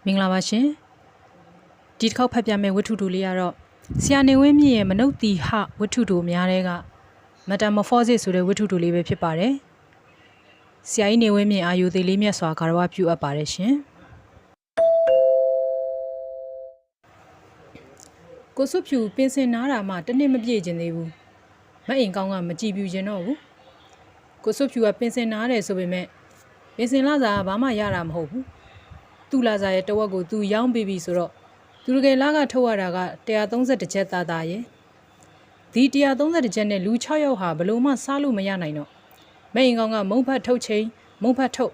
မင်္ဂလာပါရှင်ဒီတစ်ခေါက်ဖတ်ပြမယ့်ဝတ္ထုတိုလေးကတော့ဆရာနေဝင်းမြင့်ရဲ့မနုဿီဟဝတ္ထုတိုများတဲ့က Metamorphosis ဆိုတဲ့ဝတ္ထုတိုလေးပဲဖြစ်ပါတယ်ဆရာကြီးနေဝင်းမြင့်အာယုသေးလေးမြတ်စွာဂါရဝပြုအပ်ပါတယ်ရှင်ကိုစွဖြူပင်စင်နားတာမှတစ်နှစ်မပြည့်ခြင်းသေးဘူးမအိမ်ကောင်းကမကြည်ပြူခြင်းတော့ဘူးကိုစွဖြူကပင်စင်နားတယ်ဆိုပေမဲ့ပင်စင်လာစားကဘာမှရတာမဟုတ်ဘူးသူ့လာစားရဲ့တဝက်ကိုသူရောင်းပေးပြီဆိုတော့သူတကယ်လာကထုတ်ရတာက131ချက်သားရဲ့ဒီ131ချက်နဲ့လူ6ယောက်ဟာဘလို့မှစားလို့မရနိုင်တော့မိန်ကောင်ကမုံဖတ်ထုတ်ချိန်မုံဖတ်ထုတ်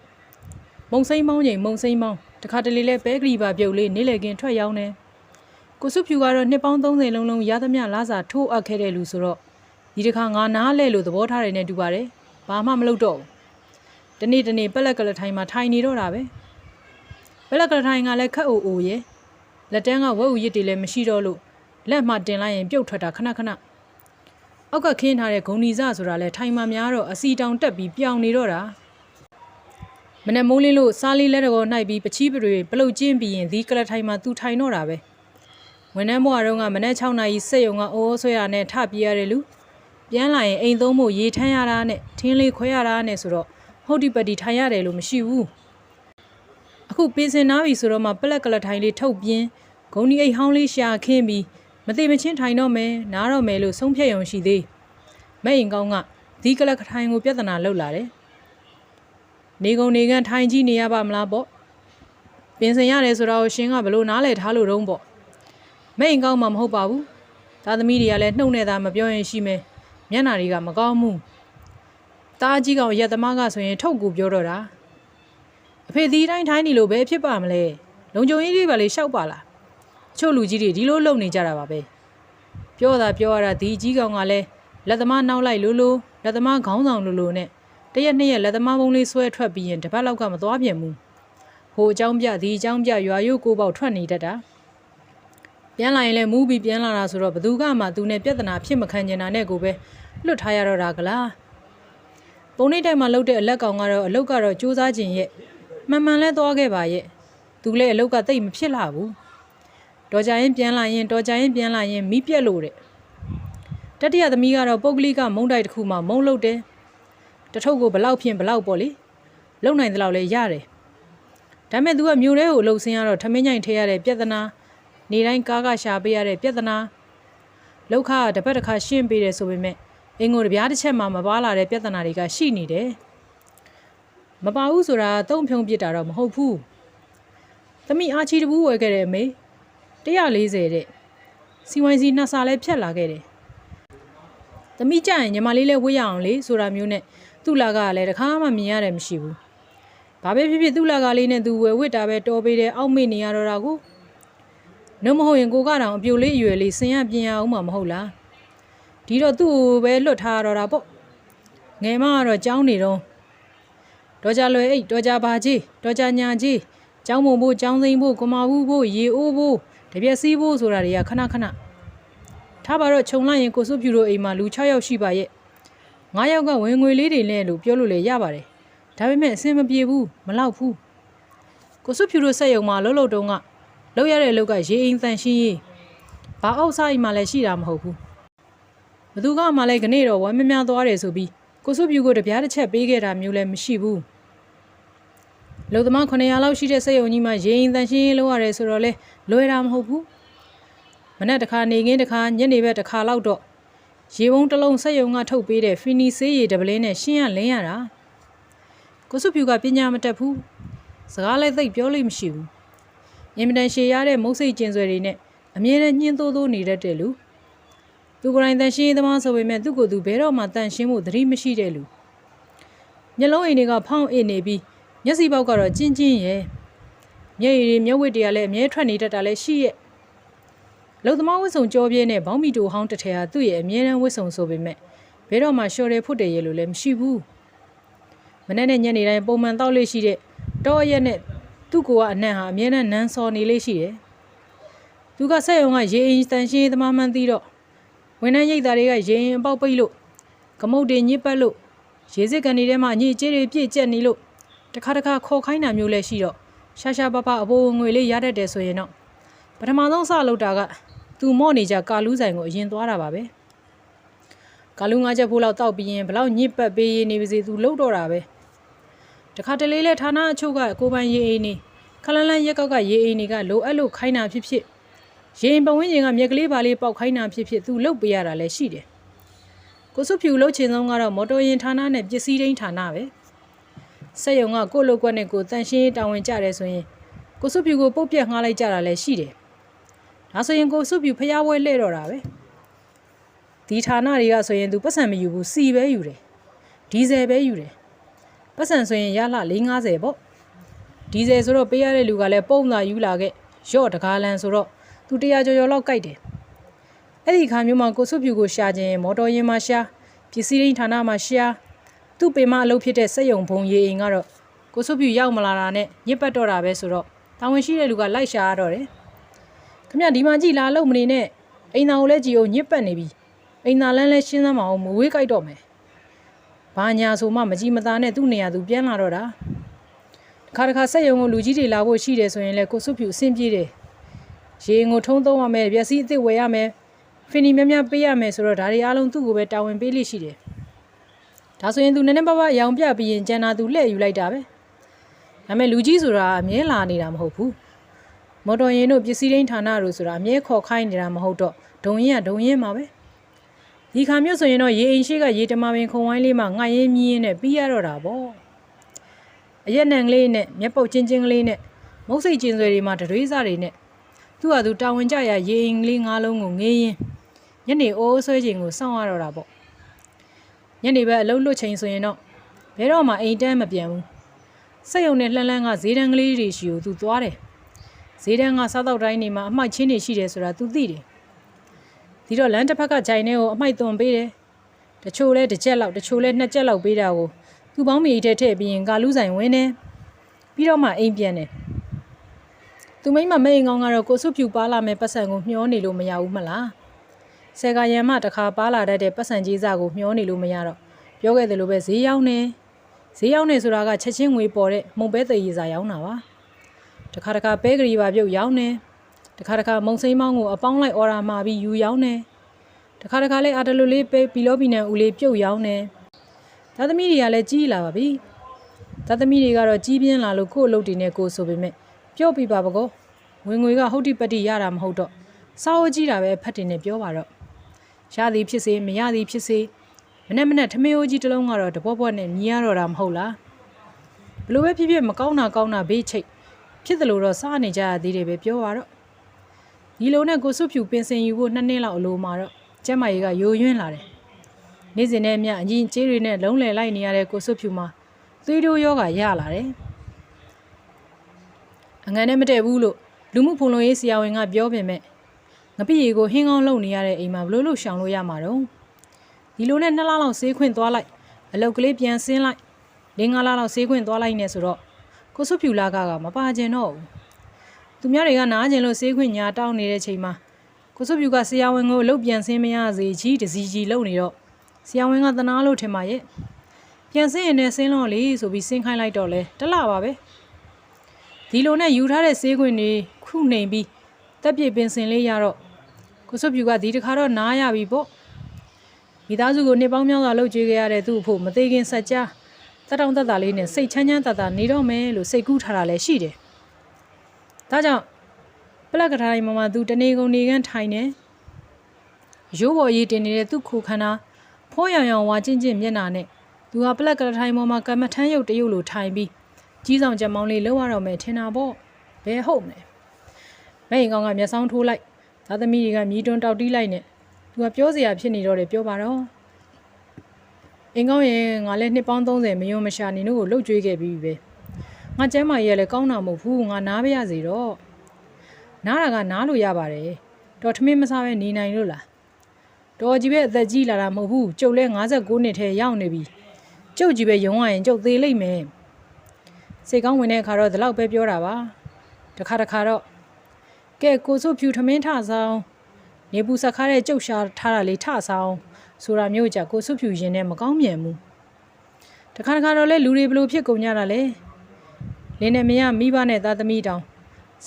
မုံစိမ့်မောင်းချိန်မုံစိမ့်မောင်းတခါတလေလဲပဲကလေးပါပြုတ်လေးနေလေကင်ထွက်ရောင်းတယ်ကိုစုဖြူကတော့နှစ်ပေါင်း30လုံးရသမျှလာစားထိုးအပ်ခဲ့တဲ့လူဆိုတော့ဒီတစ်ခါငါနားလဲလို့သဘောထားတယ်နဲ့တူပါတယ်ဘာမှမလုပ်တော့ဘူးတနေ့ပက်လက်ကလထိုင်မှာထိုင်နေတော့တာပဲပက်လက်ကလထိုင်ကလည်းခက်အိုရဲ့လက်တန်းကဝက်ဥရစ်တွေလည်းမရှိတော့လို့လက်မှတင်လိုက်ရင်ပြုတ်ထွက်တာခဏအောက်ကခင်းထားတဲ့ဂုံနီစဆိုတာလဲထိုင်မှများတော့အစီတောင်တက်ပြီးပြောင်နေတော့တာမနဲ့မိုးလင်းလို့စားလေးလက်တော်နှိုက်ပြီးပချီးတွေပလုတ်ကျင်းပြီးရင်ဒီကလထိုင်မှာသူထိုင်တော့တာပဲဝန်ထမ်းဘဝတုန်းကမနဲ့6နာရီစက်ရုံကအိုးဆွဲရနဲ့ထပြေးရတယ်လူပြန်လာရင်အိမ်သုံးဖို့ရေထမ်းရတာနဲ့ထင်းလေးခွဲရတာနဲ့ဆိုတော့ဟုတ်ဒီပတိထိုင်ရတယ်လို့မရှိဘူးအခုပင်စင်နားပြီဆိုတော့မှပလက်ကလထိုင်လေးထုတ်ပြင်းဂုံဒီအိတ်ဟောင်းလေးရှာခင်းပြီးမသိမချင်းထိုင်တော့မယ်နားတော့မယ်လို့ဆုံးဖြတ်ရုံရှိသေးမဲ့ရင်ကောင်းကဒီကလကထိုင်ကိုပြဿနာလောက်လာတယ်နေကုန်နေကန်ထိုင်ကြည့်နေရပါမလားပေါ့ပင်စင်ရတယ်ဆိုတော့ရှင်ကဘလို့နားလဲထားလို့တုံးပေါ့မဲ့ရင်ကောင်းမှမဟုတ်ပါဘူးသားသမီးတွေကလည်းနှုတ်နဲ့သာမပြောရင်ရှိမယ်မျက်နာတွေကမကောင်းဘူးတားကြီးကောင်ရက်သမားကဆိုရင်ထုတ်ကူပြောတော့တာအဖေဒီတိုင်းထိုင်းနေလို့ပဲဖြစ်ပါမလဲလုံကြုံရေးတွေပါလေရှောက်ပါလားအချို့လူကြီးတွေဒီလိုလုပ်နေကြတာပါပဲပြောရတာဒီကြီးကောင်ကလည်းလက်သမားနောက်လိုက်လို့လက်သမားခေါင်းဆောင်လို့နဲ့တရက်နှစ်ရက်လက်သမားဘုံလေးဆွဲထွက်ပြီးရင်တပတ်လောက်ကမသွားပြန်ဘူးဟိုအကြောင်းပြဒီအကြောင်းပြရွာရုပ်ကိုပေါက်ထွက်နေတတ်တာပြန်လာရင်လည်းမူးပြီးပြန်လာတာဆိုတော့ဘသူကမှသူနဲ့ပြဿနာဖြစ်မခံကျင်တာနဲ့ကိုပဲလွတ်ထားရတော့တာကလားပုံနေတိုင်းမှာလှုပ်တဲ့အလက်ကောင်ကတော့အလုတ်ကတော့စူးစမ်းခြင်းရဲ့မှန်လဲသွားခဲ့ပါရဲ့သူလည်းအလုတ်ကတိတ်မဖြစ်လာဘူးတော်ကြရင်ပြန်လာရင်မီးပြက်လို့တဲ့တတိယသမီးကတော့ပုတ်ကလေးကမုံတိုက်တစ်ခုမှမုံလုတ်တယ်တထုပ်ကိုဘလောက်ဖြင့်ဘလောက်ပေါ့လေလုံနိုင်သလောက်လဲရတယ်ဒါမဲ့သူကမြို့ထဲကိုလှုပ်ဆင်းရတော့ထမင်းညိုင်ထဲရတဲ့ပြဿနာနေတိုင်းကားကရှာပေးရတဲ့ပြဿနာလောက်ခါတပတ်တစ်ခါရှင်းပေးတယ်ဆိုပေမဲ့အင်ကိုတပြားတစ်ချက်မှမပါလာတဲ့ပြဿနာတွေကရှိနေတယ်မပါဘူးဆိုတာသုံးဖြုံပစ်တာတော့မဟုတ်ဘူးသမီးအာချီတဘူးဝယ်ခဲ့တယ်အမေ140တဲ့စီဝိုင်းစီနှစ်စာလဲဖြတ်လာခဲ့တယ်သမီးကြရင်ညီမလေးလဲဝေးရအောင်လေဆိုတာမျိုးနဲ့သူ့လာကလည်းတခါမှမြင်ရတယ်မရှိဘူးဘာပဲဖြစ်ဖြစ်သူ့လာကလေးနဲ့သူဝယ်ဝစ်တာပဲတော်ပေးတယ်အောက်မေ့နေရတော့တာကိုနှုတ်မဟုတ်ရင်ကိုကတော့အပြိုလေးအရွယ်လေးဆင်ရပြင်ရအောင်မှာမဟုတ်လားဒီတော့သူ့ကိုပဲလွတ်ထားတော့တာပေါ့ငယ်မကတော့ကြောင်းနေတော့တော်ကြလွယ်အိတ်တော်ကြပါကြီးတော်ကြညာကြီးကျောင်းမုံဖို့ကျောင်းသိမ်းဖို့ကမာဘူးဖို့ရေအိုးဖို့တပြက်စီးဖို့ဆိုတာတွေကခဏထားပါတော့ခြုံလိုက်ရင်ကိုစုဖြူတို့အိမ်မှာလူ6ယောက်ရှိပါရဲ့9ယောက်ကဝင်ငွေလေးတွေနဲ့လို့ပြောလို့လည်းရပါတယ်ဒါပေမဲ့အဆင်မပြေဘူးမလောက်ဘူးကိုစုဖြူတို့စက်ရုံမှာလှုပ်တုံးကလောက်ရတဲ့အလုပ်ကရေအိမ်တန်ရှင်းရေးဘာအောက်စားအိမ်မှာလည်းရှိတာမဟုတ်ဘူးဘသူကမှလည်းခနေ့တော့ဝမ်းမများသွားတယ်ဆိုပြီးကိုစုဖြူကိုတပြားတစ်ချက်ပေးခဲ့တာမျိုးလည်းမရှိဘူးလုံသမား900လောက်ရှိတဲ့စက်ရုံကြီးမှာရေအိမ်တန်ရှင်းရေးလုပ်ရတယ်ဆိုတော့လေလွယ်တာမဟုတ်ဘူးမနေ့တခါနေခင်းတခါညနေဘက်တခါလောက်တော့ရေပုံးတစ်လုံးစက်ရုံကထုတ်ပေးတဲ့ဖီနီဆေးရည်တပလင်းနဲ့ရှင်းရလင်းရတာကိုစုဖြူကပညာမတတ်ဘူးစကားလည်းသိပ်ပြောလို့မရှိဘူးအင်မတန်ရှည်ရတဲ့မုတ်စိတ်ကျင်ဆွဲတွေနဲ့အမြဲတမ်းညှင်းသိုးနေတတ်တဲ့လူသူကိုယ်တိုင်တန်ရှင်းရေးသမားဆိုပေမဲ့သူ့ကိုယ်သူဘဲတော့မှတန်ရှင်းဖို့သတိမရှိတဲ့လူမျက်လုံးအိမ်တွေကဖောင်းအိနေပြီးမျက်စိပေါက်ကတော့ကျင်းရဲ့မျက်ရည်တွေမျက်ဝတ်တွေကလည်းအမြဲထွက်နေတတ်တာလည်းရှိရဲ့လုံသမားဝတ်ဆုံကြောပြဲနဲ့ဘောင်းမီတိုဟောင်းတစ်ထည်ဟာသူ့ရဲ့အမြဲတမ်းဝတ်ဆုံဆိုပေမဲ့ဘဲတော့မှရှော်တယ်ဖွတ်တယ်ရဲ့လို့လည်းမရှိဘူးမနေ့နဲ့ညနေတိုင်းပုံမှန်တောက်လေးရှိတဲ့တောရက်နဲ့သူ့ကိုကအနံ့ဟာအမြဲတမ်းနန်းစော်နေလေးရှိတယ်သူကဆက်ရုံကရေအိမ်တန်ရှင်းသမားမှန်းသိတော့ဝန်ထမ်းရိတ်သားတွေကရေအိမ်အပေါက်ပိတ်လို့ကမုတ်တွေညစ်ပတ်လို့ရေစစ်ကန်တွေထဲမှာညစ်ကြေးတွေပြည့်ကျက်နေလို့တခါခေါ်ခိုင်းတာမျိုးလည်းရှိတော့ ရှာပပအပိုးငွေလေးရတတ်တယ်ဆိုရင်တော့ပထမဆုံးစလုပ်တာကသူမော့နေကြကာလူးဆိုင်ကိုအရင်သွားတာပါပဲကာလူး9ချက်ဖိုးလောက်တောက်ပြီးရင်ဘလောက်ညစ်ပတ်ပေးရနေပါစေသူလှုပ်တော့တာပဲတခါတလေလဲဌာနအချို့ကကိုပိုင်ရေအိမ်နေခလန်းလန်းရက်ကောက်ကရေအိမ်တွေကလိုအပ်လို့ခိုင်းတာဖြစ်ဖြစ်ရေအိမ်ပဝင်းကျင်ကမြက်ကလေးပါလေးပေါက်ခိုင်းတာဖြစ်ဖြစ်သူလှုပ်ပေးရတာလဲရှိတယ်ကိုစုဖြူလှုပ်ချင်ဆုံးကတော့မော်တော်ယာဉ်ဌာနနဲ့ပစ္စည်းရင်းဌာနပဲစက်ရုံကကိုလုတ်ကွက်နဲ့ကိုတန်ရှင်းတာဝန်ကြတယ်ဆိုရင်ကိုစုဖြူကိုပုတ်ပြက်ငှားလိုက်ကြတာလည်းရှိတယ်ဒါဆိုရင်ကိုစုဖြူဖျားပွဲလှဲ့တော့တာပဲဒီဌာနတွေကဆိုရင်သူပတ်စံမယူဘူးစီပဲယူတယ်ဒီဇယ်ပဲယူတယ်ပတ်စံဆိုရင်ရလှ450ပေါ့ဒီဇယ်ဆိုတော့ပေးရတဲ့လူကလည်းပုံသာယူလာခဲ့ရော့တကားလန်ဆိုတော့သူ100ကျော်လောက်ကြိုက်တယ်အဲ့ဒီခါမျိုးမှာကိုစုဖြူကိုရှာခြင်းမော်တော်ယာဉ်မှာရှာပစ္စည်းရင်းဌာနမှာရှာသူ့ပေမအလုပ်ဖြစ်တဲ့စက်ရုံဘုံရေအိမ်ကတော့ကိုစုဖြူရောက်မလာတာနဲ့ညစ်ပတ်တော့တာပဲဆိုတော့တာဝန်ရှိတဲ့လူကလိုက်ရှာရတော့တယ်ခင်ဗျဒီမှာကြည်လာလို့မနေနဲ့အိမ်သားကိုလည်းကြည်အောင်ညစ်ပတ်နေပြီအိမ်သားလန်းလဲရှင်းသမ်းမအောင်မဝေးကြိုက်တော့မယ်ဘာညာဆိုမှမကြည်မသားနဲ့သူ့နေရာသူပြန်လာတော့တာတခါစက်ရုံကိုလူကြီးတွေလာဖို့ရှိတယ်ဆိုရင်လည်းကိုစုဖြူအဆင်ပြေတယ်ရေငိုထုံးသုံးရမယ်ပစ္စည်းအစ်စ်ဝယ်ရမယ်ဖင်နီများပေးရမယ်ဆိုတော့ဒါတွေအားလုံးသူ့ကိုပဲတာဝန်ပေးလိရှိတယ်ဒါဆိုရင်သူနည်းနည်းပါးပါးရောင်ပြပြီးရင်ကျန်တာသူလှည့်ယူလိုက်တာပဲဒါပေမဲ့လူကြီးဆိုတာအမြဲလာနေတာမဟုတ်ဘူးမော်တော်ယာဉ်တို့ပစ္စည်းရင်းဌာနတို့ဆိုတာအမြဲခေါ်ခိုင်းနေတာမဟုတ်တော့ဒုံရင်မှာပဲဒီခါမျိုးဆိုရင်တော့ရေအိမ်ရှိကရေတမပင်ခုံဝိုင်းလေးမှာငှက်ရင်းမြင်းနဲ့ပြီးရတော့တာပေါ့အရက်နံကလေးနဲ့မျက်ပုတ်ချင်းကလေးနဲ့မုတ်စိတ်ကျင်ဆွဲတွေမှာတွေးစားတွေနဲ့သူ့ဟာသူတာဝန်ကြရရေအိမ်ကလေး၅လုံးကိုငေးရင်းညနေအိုးဆွဲချိန်ကိုစောင့်ရတော့တာပေါ့ညနေဘက်အလုပ်လွတ်ချိန်ဆိုရင်တော့ဘယ်တော့မှအိမ်တန်းမပြန်ဘူးစက်ရုံနဲ့လှမ်းကဈေးတန်းကလေးတွေရှိကိုသူသွားတယ်ဈေးတန်းကစားတော့တိုင်းနေမှာအမိုက်ချင်းတွေရှိတယ်ဆိုတာသူသိတယ်ဒီတော့လမ်းတစ်ဖက်ကဂျိုင်ထဲကိုအမိုက်သွန်ပေးတယ်တချို့လဲတစ်ချက်လောက်တချို့လဲ2ချက်လောက်ပေးတာကိုသူပေါင်းမီထဲထည့်ပြီးရင်ကာလူးဆိုင်ဝင်တယ်ပြီးတော့မှအိမ်ပြန်တယ်သူမိမမဲအိမ်ကောင်းကတော့ကိုစုဖြူပါလာမဲ့ပတ်စံကိုမျောနေလို့မရဘူးမလားဆယ်ကရံမှတခါပါလာတတ်တဲ့ပတ်စံကြီးစားကိုမျောနေလို့မရတော့ပြောခဲ့တယ်လို့ပဲဈေးရောက်နေဆိုတာကချက်ချင်းငွေပေါ်တဲ့မုံပဲသေးရည်စာရောက်တာပါတခါပဲဂရီပါပြုတ်ရောက်နေတခါမုံစိမ်းမောင်းကိုအပေါင်းလိုက်အော်ရာမှာပြီးယူရောက်နေတခါလေးအာတလူလေးပေးဘီလောဘီနန်ဦးလေးပြုတ်ရောက်နေသားသမီးတွေကလည်းကြီးလာပါပြီသားသမီးတွေကတော့ကြီးပြင်းလာလို့ကို့အလုပ်တွေနဲ့ကိုဆိုပေမဲ့ပြောပြပါကောဝင်ငွေကဟုတ်တိပတိရတာမဟုတ်တော့စားဝကြီးတာပဲဖတ်တင်နေပြောပါတော့ရသည်ဖြစ်စေမရသည်ဖြစ်စေမနဲ့ထမင်းအိုးကြီးတစ်လုံးကတော့တပွက်ပွက်နဲ့မြည်ရတော့တာမဟုတ်လားဘလို့ပဲဖြစ်ဖြစ်မကောင်းတာဘေးချိတ်ဖြစ်တယ်လို့တော့စားနေကြရသေးတယ်ပဲပြောပါတော့ဒီလိုနဲ့ကိုစုဖြူပင်စင်ယူဖို့2နှစ်လောက်အလိုမှာတော့ကျမကြီးကယိုယွင်းလာတယ်နေ့စဉ်နဲ့အမျှအကြီးကျေးတွေနဲ့လုံးလည်လိုက်နေရတဲ့ကိုစုဖြူမှာသွေးတိုးယောဂရလာတယ်အငန်းနဲ့မတည့်ဘူးလို့လူမှုဖုံလုံးရေးဆရာဝန်ကပြောပေမဲ့ငပိရီကိုဟင်းကောင်းလုပ်နေရတဲ့အိမ်မှာဘလို့ရှောင်လို့ရမှာတော့ဒီလိုနဲ့2လလောက်ဆေးခွင့်သွားလိုက်အလုတ်ကလေးပြန်ဆင်းလိုက်5လလောက်ဆေးခွင့်သွားလိုက်နေဆိုတော့ကိုစုဖြူလာကမပါကျင်တော့ဘူးသူများတွေကနားကျင်လို့ဆေးခွင့်ညာတောင်းနေတဲ့ချိန်မှာကိုစုဖြူကဆရာဝန်ကိုအလုတ်ပြန်ဆင်းမရစေကြီးတစီကြီးလုပ်နေတော့ဆရာဝန်ကသနာလို့ထင်ပါရဲ့ပြန်ဆင်းရင်လည်းဆင်းလို့လေဆိုပြီးဆင်းခိုင်းလိုက်တော့လဲတလပါပဲဒီလိုနဲ့ယူထားတဲ့ဆေးခွင့်တွေခုနှိမ်ပြီးတက်ပြေပင်စင်လေးရတော့ကိုစုဖြူကဒီတခါတော့နားရပြီပေါ့မိသားစုကိုနှစ်ပေါင်းများစွာလှုပ်ကြွေးခဲ့ရတဲ့သူ့အဖို့မသေးခင်ဆက်ကြားတက်တောင့်တက်တာလေးနဲ့စိတ်ချမ်းသာနေတော့မယ်လို့စိတ်ကူးထားတာလည်းရှိတယ်ဒါကြောင့်ပလက်ကထိုင်မှာသူတနေကုန်နေခန်းထိုင်နေရိုးပေါ်ရေးတင်နေတဲ့သူ့ခိုခန္ဓာဖိုးရောင်ဝါကျင့်မျက်နှာနဲ့သူဟာပလက်ကထိုင်မှာကမ္မထမ်းရုပ်တရုပ်လိုထိုင်ပြီးကြီးဆောင်ကြက်မောင်းလေးလှုပ်ရတော့မယ်ထင်တာပေါ့ဘယ်ဟုတ်မလဲမဲရင်ကောင်ကမျက်စောင်းထိုးလိုက်သားသမီးတွေကမြည်တွန်းတောက်တီးလိုက်နဲ့သူကပြောစရာဖြစ်နေတော့တယ်ပြောပါတော့အင်ကောင်းရင်ငါလည်းနှစ်ပေါင်း30မယုံမရှာနေတို့ကိုလှုပ်ကြွေးခဲ့ပြီးပဲငါကျမ်းမာကြီးကလည်းကောင်းတာမဟုတ်ဘူးငါနားပါရစေတော့နားတာကနားလို့ရပါတယ်တော်ထမင်းမစားပဲနေနိုင်လို့လားတော်ကြီးပဲအသက်ကြီးလာတာမဟုတ်ဘူးကျုပ်လည်း59နှစ်ထဲရောက်နေပြီကျုပ်ကြီးပဲယုံရရင်ကျုပ်သေးလိမ့်မယ်စိတ်ကောင်းဝင်တဲ့အခါတော့ဒီလောက်ပဲပြောတာပါတခါတော့ကဲကိုစုဖြူထမင်းထဆောင်နေပူဆက်ခါတဲ့ကျုပ်ရှာထားတာလေးထဆောင်ဆိုတာမျိုးကြကိုစုဖြူရင်နဲ့မကောင်းမြန်ဘူးတခါတော့လဲလူတွေဘလို့ဖြစ်ကုန်ကြတာလဲ လင်းနဲ့မရမိဘနဲ့သားသမီးတောင်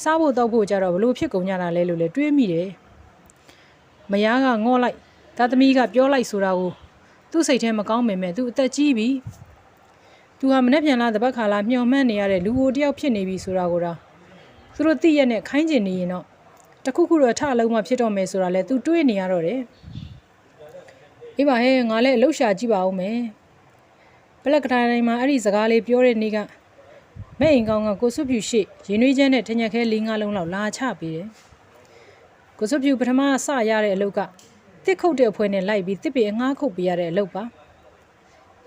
စားဖို့တောက်ဖို့ကြတော့ဘလို့ဖြစ်ကုန်ကြတာလဲလို့လည်းတွေးမိတယ်မယားကငေါ့လိုက်သားသမီးကပြောလိုက်ဆိုတာကိုသူ့စိတ်ထဲမကောင်းပေမဲ့သူအသက်ကြီးပြီသူဟာမနှက်ပြန်လာတပတ်ခါလာမျှော်မှန်းနေရတဲ့လူအိုတယောက်ဖြစ်နေပြီဆိုတာကိုတော့သူတို့သိရနဲ့ခိုင်းကျင်နေရင်တော့တခုခုတော့ထအလုံးမှဖြစ်တော့မယ်ဆိုတာလဲသူတွေးနေရတော့တယ်အေးပါဟဲ့ငါလည်းအလှရှာကြည့်ပါဦးမယ်ပလက်ကတိုင်းမှာအဲ့ဒီစကားလေးပြောတဲ့နေ့ကမဲ့အိမ်ကောင်ကကိုစွဖြူရှိရင်နွေးချမ်းနဲ့ထညက်ခဲ၄၅လုံးလောက်လာချပေးတယ်ကိုစွဖြူပထမစရတဲ့အလုပ်ကတစ်ခုတ်တဲ့အဖွဲနဲ့လိုက်ပြီးတစ်ပေအငှားခုတ်ပေးရတဲ့အလုပ်ပါ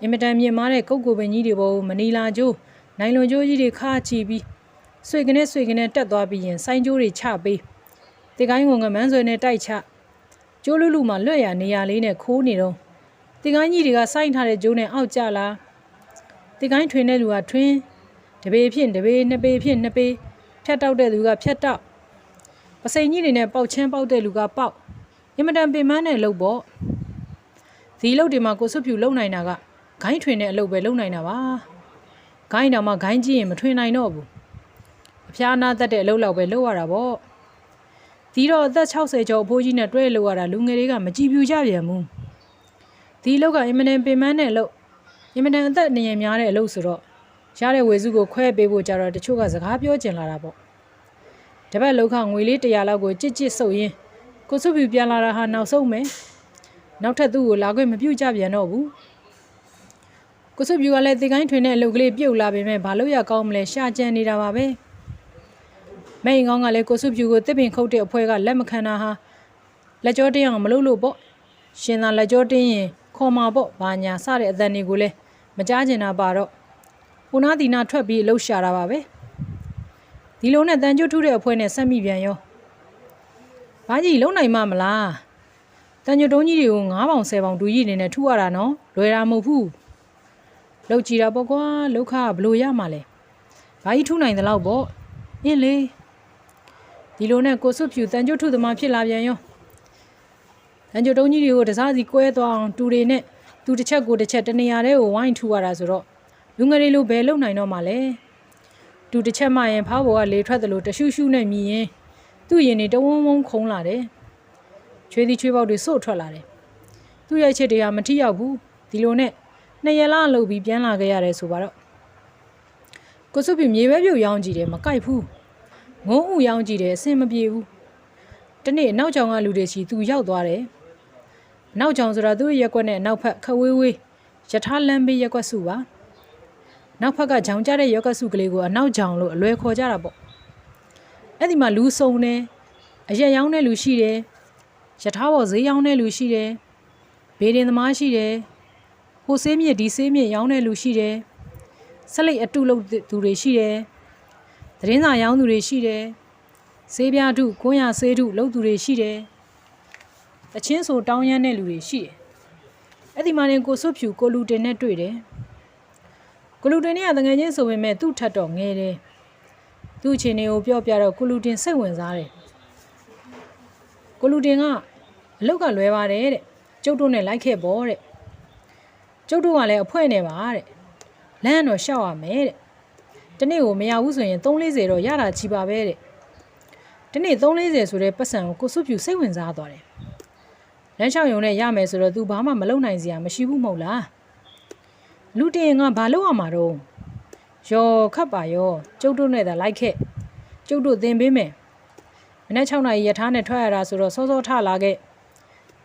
အင်မတန်မြင့်မားတဲ့ကုတ်ကိုပင်ကြီးတွေပေါ်မနီလာကျိုးနိုင်လွန်ကျိုးကြီးတွေခါချီပြီးဆွေကနေတက်သွားပြီးရင်စိုင်းကျိုးတွေချပေးတေကိုင်းကမန်းဆွဲနဲ့တိုက်ချကျိုးလူလူမှလွတ်ရနေရလေးနဲ့ခိုးနေတော့တေကိုင်းကြီးတွေကစိုင်းထားတဲ့ကျိုးနဲ့အောက်ကျလာတေကိုင်းထွင်တဲ့လူကထွင်တပေဖြစ်တပေနှစ်ပေဖြစ်နှစ်ပေဖြတ်တောက်တဲ့လူကဖြတ်တောက်ပစိန်ကြီးတွေနဲ့ပေါက်ချင်းပေါက်တဲ့လူကပေါက်အင်မတန်ပင်မနဲ့လှုပ်ပေါ့ဒီလှုပ်တွေမှာကိုစွဖြူလုံနိုင်တာကဂိုင်းထွင်တဲ့အလုပ်ပဲလုံနိုင်တာပါဂိုင်းတောင်မှဂိုင်းကြည့်ရင်မထွင်နိုင်တော့ဘူးအဖျားနာတတ်တဲ့အလုပ်လောက်ပဲလုပ်ရတာပေါ့ဒီတော့အသက်60ကျော်အဖိုးကြီးနဲ့တွဲလုပ်ရတာလူငယ်တွေကမကြည်ပြူကြပြန်ဘူးဒီအလုပ်ကအင်မတန်ပင်မနဲ့လှုပ်အင်မတန်အသက်နေရများတဲ့အလုပ်ဆိုတော့ရတဲ့ဝေစုကိုခွဲပေးဖို့ကြတော့တချို့ကစကားပြောကျင်လာတာပေါ့တပတ်လောက်ခငွေလေး100လောက်ကိုကြစ်ဆုပ်ရင်းကိုစွဖြူပြန်လာတာဟာနောက်ဆုံးမယ်နောက်ထပ်သူ့ကိုလာခွင့်မပြုကြပြန်တော့ဘူးကိုစွဖြူကလည်းတေကိုင်းထွင်တဲ့အလုပ်ကလေးပြုတ်လာပေမဲ့ဘာလို့ရကောင်းမလဲရှာကြံနေတာပါပဲမိန်ကောင်းကလည်းကိုစွဖြူကိုတစ်ပင်ခုတ်တဲ့အဖွဲကလက်မခံတာဟာလက်ကြောတင်းအောင်မလုပ်လို့ပေါ့ရှင်သာလက်ကြောတင်းရင်ခေါ်မှာပေါ့ဘာညာစတဲ့အသံတွေကိုလည်းမကြားကျင်တာပါတော့ဟိုနာဒီနာထွက်ပြီးလှုပ်ရှားတာပါပဲဒီလိုနဲ့တန်ကျွတ်ထုတဲ့အဖွဲနဲ့ဆက်မိပြန်ရောဘာကြီးလုံနိုင်မှမလားတန်ကျွတ်တုံးကြီးတွေကို9ပေါင်10ပေါင်ဒူကြီးနေနဲ့ထုရတာနော်လွယ်တာမဟုတ်ဘူးလှုပ်ကြည့်တာပေါ့ကွာလောက်ခဘလို့ရမှာလဲဘာကြီးထုနိုင်သလောက်ပေါ့အင်းလေဒီလိုနဲ့ကိုစွဖြူတန်ကျွတ်ထုသမားဖြစ်လာပြန်ရောတန်ကျွတ်တုံးကြီးတွေကိုတစားစီကွဲသွားအောင်တူတွေနဲ့သူတစ်ချက်ကိုတစ်ချက်တနေရာတည်းကိုဝိုင်းထုရတာဆိုတော့လူငယ်တွေလိုဘယ်လုံနိုင်တော့မှလဲသူတစ်ချက်မှရင်ဖောက်ပေါ်ကလေထွက်သလိုတရှူးရှူးနဲ့မြည်ရင်သူ့ရင်တွေတဝုံဝုံခုံးလာတယ်ချွေးသီးချွေးပေါက်တွေစို့ထွက်လာတယ်သူ့ရဲ့ချစ်တွေကမထိရောက်ဘူးဒီလိုနဲ့2ရက်လောက်လှုပ်ပြီးပြန်လာခဲ့ရတယ်ဆိုပါတော့ကိုစွဖြူမြေပဲပြုတ်ရောင်းကြည့်တယ်မကိုက်ဘူးငုံဥရောင်းကြည့်တယ်အဆင်မပြေဘူးတနေ့အနောက်ကျောင်းကလူတွေစီသူရောက်သွားတယ်အနောက်ကျောင်းဆိုတာသူ့ရဲ့ရက်ွက်နဲ့အနောက်ဖက်ခဝေးဝေးယထာလမ်းဘေးရက်ွက်စုပါနောက်ဖက်ကဂျောင်ကျတဲ့ရက်ွက်စုကလေးကိုအနောက်ဂျောင်လို့အလွယ်ခေါ်ကြတာပေါ့အဲ့ဒီမှာလူစုံတယ်အရက်ရောင်းတဲ့လူရှိတယ်ယထာပေါ်ဈေးရောင်းတဲ့လူရှိတယ်ဘေးတင်သမားရှိတယ်ဟိုဆေးမြစ်ဒီဆေးမြစ်ရောင်းတဲ့လူရှိတယ်ဆက်လက်အတုလုပ်သူတွေရှိတယ်သတင်းစာရောင်းသူတွေရှိတယ်ဆေးပြားထုခွန်းရဆေးထုလုပ်သူတွေရှိတယ်တချင်းဆိုတောင်းရမ်းတဲ့လူတွေရှိတယ်အဲ့ဒီမှာနေကိုစွဖြူကိုလူတင်နဲ့တွေ့တယ်ကိုလူတင်နဲ့ကတငယ်ချင်းဆိုပေမဲ့သူ့ထက်တော့ငယ်တယ်သူ့အချင်းတွေကိုပြောပြတော့ကိုလူတင်စိတ်ဝင်စားတယ်ကိုလူတင်ကအလုတ်ကလွဲပါတယ်တဲ့ကျုပ်တို့နဲ့လိုက်ခဲ့ပေါ့တဲ့ကျုပ်တို့ကလည်းအဖွဲနဲ့ပါတဲ့လမ်းတော့ရှောက်ရမယ်တဲ့တနေ့ကိုမရဘူးဆိုရင်340တော့ရတာချီပါပဲတဲ့တနေ့340ဆိုတဲ့ပတ်စံကိုစွဖြူစိတ်ဝင်စားသွားတယ်လမ်းလျှောက်ရုံနဲ့ရမယ်ဆိုတော့ तू ဘာမှမလုပ်နိုင်စရာမရှိဘူးမဟုတ်လားလူတင်ကဘာလုပ်ရမှာတော့ရောခတ်ပါရောကျုပ်တို့နဲ့သာလိုက်ခဲ့ကျုပ်တို့သင်ပေးမယ်မနေ့6နာရီရထားနဲ့ထွက်ရတာဆိုတော့စောစောထလာခဲ့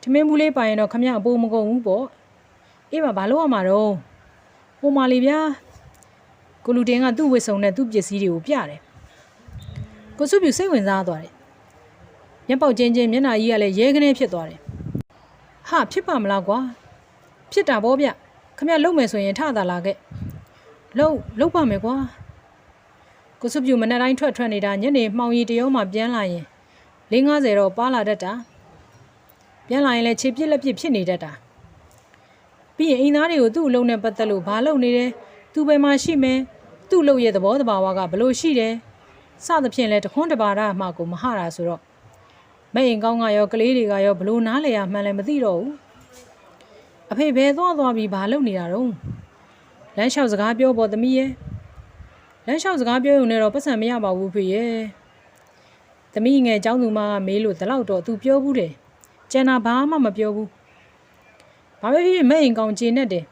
ထမင်းဘူးလေးပိုင်ရင်တော့ခမရအပိုးမကုန်ဘူးပေါ့အေးမဘာလုပ်ရမှာတော့ဟိုမာလီဗျာကိုလူတင်ကသူ့ဝစ်စုံနဲ့သူ့ပစ္စည်းတွေကိုပြတယ်ကိုစွဖြူစိတ်ဝင်စားသွားတယ်မျက်ပေါက်ချင်းချင်းမျက်နှာကြီးကလည်းရဲကနေဖြစ်သွားတယ်ဟာဖြစ်ပါမလားကွာဖြစ်တာပေါ့ဗျခမရလုံမယ်ဆိုရင်ထသာလာခဲ့လုံပါမယ်ကွာကိုစွဖြူမနေ့တိုင်းထွက်နေတာညနေမှောင်ရီတရောမှပြန်လာရင်450တော့ပါလာတတ်တာပြန်လာရင်လည်းခြေပြစ်လက်ပြစ်ဖြစ်နေတတ်တာပြီးရင်အိမ်သားတွေကိုသူ့အလုံးနဲ့ပတ်သက်လို့ဘာလုပ်နေတယ်သူ့ဘယ်မှာရှိမယ်သူ့လုပ်ရဲ့သဘောတဘာဝကဘလို့ရှိတယ်စသဖြင့်လဲတခွန်းတပါရအမှကိုမဟတာဆိုတော့မဲ့အိမ်ကောင်းကရောကလေးတွေကရောဘလို့နားလေရမှန်းလည်းမသိတော့ဘူးအဖေဘယ်သွားပြီးဘာလုပ်နေတာတော့လမ်းလျှောက်စကားပြောပေါ်သမီးရဲ့လ လမ်းလျှောက်စကားပြောရုံနဲ့တော့ပတ်စံမရပါဘူးဖေရဲ့သမီးငယ်เจ้าသူမကမေးလို့ဒီလောက်တော့သူပြောဘူးတယ်ကျန်တာဘာမှမပြောဘူးဘာပဲဖြစ်မဲ့အိမ်ကောင်ကျေနဲ့တယ်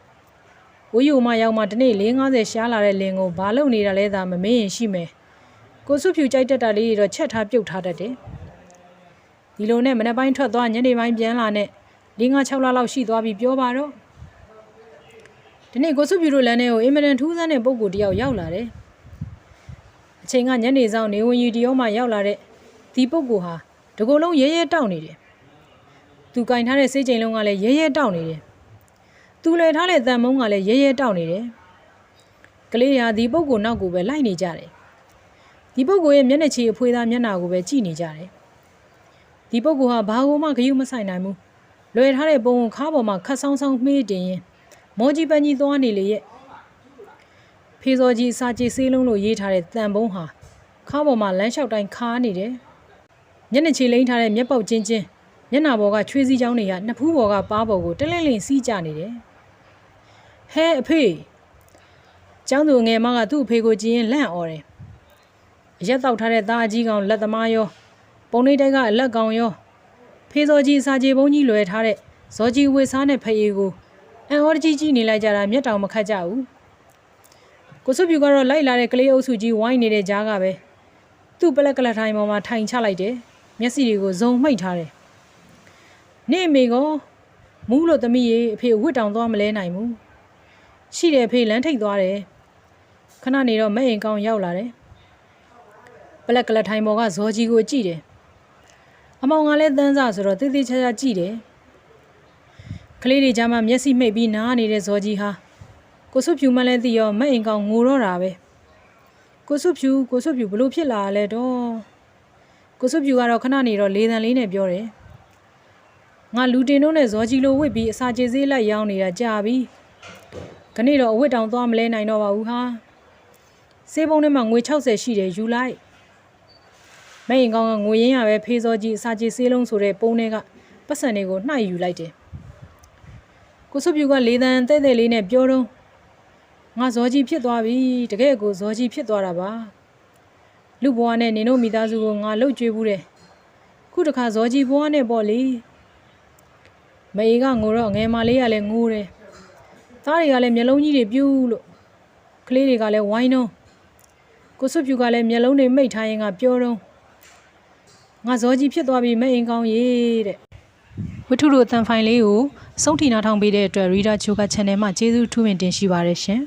ဝီယိုမရောက်မှဒီနေ့450ရှားလာတဲ့လင်ကိုဘာလုပ်နေတာလဲသာမမေးရင်ရှိမယ်ကိုစုဖြူကြိုက်တတ်တာလေးတော့ချက်ထားပြုတ်ထားတတ်တယ်ဒီလိုနဲ့မနေ့ပိုင်းထွက်သွားညနေပိုင်းပြန်လာနဲ့5-6လလောက်ရှိသွားပြီပြောပါတော့ဒီနေ့ကိုစုဖြူတို့လမ်းထဲကိုအင်မတန်ထူးဆန်းတဲ့ပုံကိုတယောက်ရောက်လာတယ်အချိန်ကညနေဆောင်နေဝင်ယူတရောမှရောက်လာတဲ့ဒီပုံကိုဟာတကူလုံးရဲရဲတောက်နေတယ်သူကင်ထားတဲ့စိတ်ချိန်လုံးကလည်းရဲရဲတောက်နေတယ်သူလဲထားတဲ့တန်မုံကလည်းရဲရဲတောက်နေတယ်ကလေးဟာဒီပုံကိုနောက်ကိုပဲလိုက်နေကြတယ်ဒီပုဂ္ဂိုလ်ရဲ့မျက်နှာချီအဖွေသားမျက်နှာကိုပဲကြည့်နေကြတယ်ဒီပုဂ္ဂိုလ်ဟာဘာကိုမှဂရုမစိုက်နိုင်ဘူးလွယ်ထားတဲ့ပုံခါပေါ်မှာခတ်ဆောင်းဆောင်းမှေးတင်ရင်မောကြီးပန်းကြီးသွားနေလေရဲ့ဖေစော်ကြီးစာကြည်ဆေးလုံးလို့ရေးထားတဲ့တန်ပုံးဟာခါပေါ်မှာလမ်းလျှောက်တိုင်းခါနေတယ်မျက်နှာချီလိမ့်ထားတဲ့မျက်ပေါက်ချင်းချင်းမျက်နှာပေါ်ကချွေးစည်းချောင်းတွေကနှစ်ဖူးပေါ်ကပါးပေါ်ကိုတလင့်လင့်စီးကြနေတယ်ဟဲအဖေကျောင်းသူငယ်မကသူ့အဖေကိုကြည့်ရင်လန့်អော်တယ်အရက်တောက်ထားတဲ့သားအကြီးကောင်လက်သမားရောပုံနှိပ်တိုက်ကအလက်ကောင်ရောဖေးစောကြီးစာကြေပုံးကြီးလွယ်ထားတဲ့ဇော်ကြီးဝေစားနဲ့ဖအေးကိုအန်အော်ကြီးနေလိုက်ကြတာမျက်တောင်မခတ်ကြဘူးကိုစုပြူကတော့လိုက်လာတဲ့ကလေးအုပ်စုကြီးဝိုင်းနေတဲ့ကြားကပဲသူ့ပလက်ကလထိုင်ပေါ်မှာထိုင်ချလိုက်တယ်မျက်စိတွေကိုဇုံမှိတ်ထားတယ်နေမေကောမူးလို့သမီးရေအဖေဝတ်တောင်သွားမလဲနိုင်ဘူးရှိတယ်ဖေးလမ်းထိတ်သွားတယ်ခဏနေတော့မဲ့အိမ်ကောင်ရောက်လာတယ်ပလက်ကလထိုင်ပေါ်ကဇော်ကြီးကိုကြည့်တယ်အမောင်ကလည်းတန်းစားဆိုတော့တေးသေးချာချာကြည့်တယ်ကလေးတွေကြားမှာမျက်စိမှိတ်ပြီးနားနေတဲ့ဇော်ကြီးဟာကိုစုဖြူမှလည်းသိရောမဲ့အိမ်ကောင်ငိုတော့တာပဲကိုစုဖြူဘလို့ဖြစ်လာလဲတော့ကိုစုဖြူကတော့ခဏနေတော့လေတံလေးနဲ့ပြောတယ်ငါလူတင်တို့နဲ့ဇော်ကြီးလိုဝစ်ပြီးအစာကျေးစေးလိုက်ရောင်းနေတာကြာပြီခဏတော့အဝတ်တောင်သွားမလဲနိုင်တော့ပါဘူးဟာစေးပုံးထဲမှာငွေ60ရှိတယ်ယူလိုက်မဲ့ရင်ကောင်ကငွေရင်းရပဲဖေးစောကြီးအစာကြေးဆေးလုံးဆိုတဲ့ပုံးထဲကပတ်စံတွေကိုနှိုက်ယူလိုက်တယ်ကိုစုပြူကလေတံတဲ့တဲ့လေးနဲ့ပြောတော့ငါဇော်ကြီးဖြစ်သွားပြီတကယ်ကိုဇော်ကြီးဖြစ်သွားတာပါလူဘွားနဲ့နင်တို့မိသားစုကိုငါလှုပ်ကြွေးဘူးတယ်ခုတခါဇော်ကြီးဘွားနဲ့ပေါ့လေမေကငိုတော့ငယ်မလေးကလည်းငိုတယ်သားတွေကလည်းမျက်လုံးကြီးတွေပြူးလို့ကလေးတွေကလည်းဝိုင်းတော့ကိုစုပြူကလည်းမျက်လုံးတွေမိတ်ထားရင်ကပြောတော့ငါဇော်ကြီးဖြစ်သွားပြီမဲ့အိမ်ကောင်းရေတဲ့ဝတ္ထုတို့အတန်ဖိုင်လေးကိုအဆုံးထိနားထောင်ပေးတဲ့အတွက် Reader Choka Channel မှာကျေးဇူးထူးပင်တင်ရှိပါရရှင်